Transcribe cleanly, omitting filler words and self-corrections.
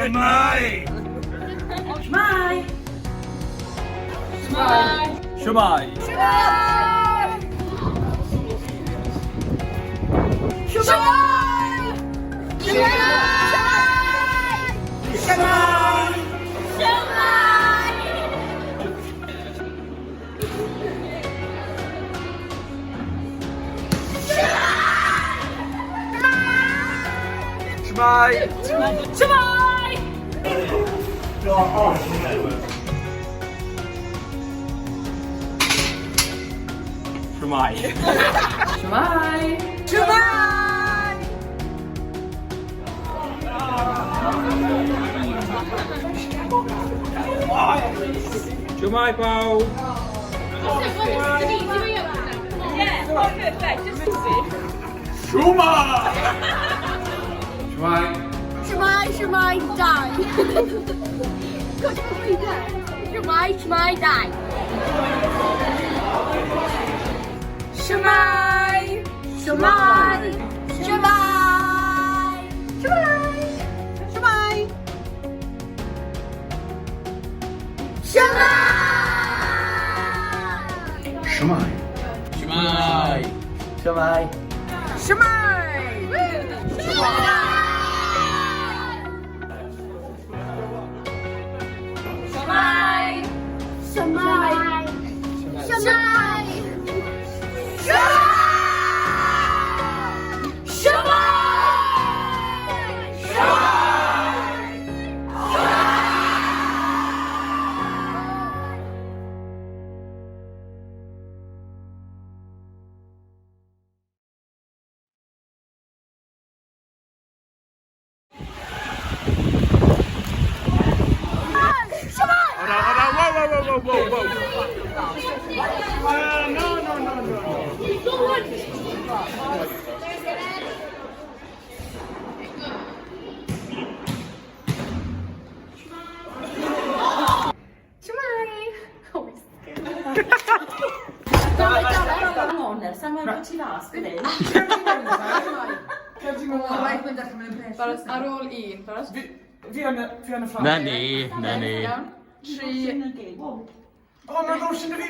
Shwmae! Shwmae! Shwmae! Shwmae! Shwmae! Shwmae pawb! Shwmae! Shwmae, dau. Shwmae, dau. Shwmae, Shwmae, Shwmae, Shwmae, Shwmae, Shwmae! Shwmae! Ar ôl un, barod? Fi yn y ffrant. Na ni. 3... O, mae'n rwysyn y fi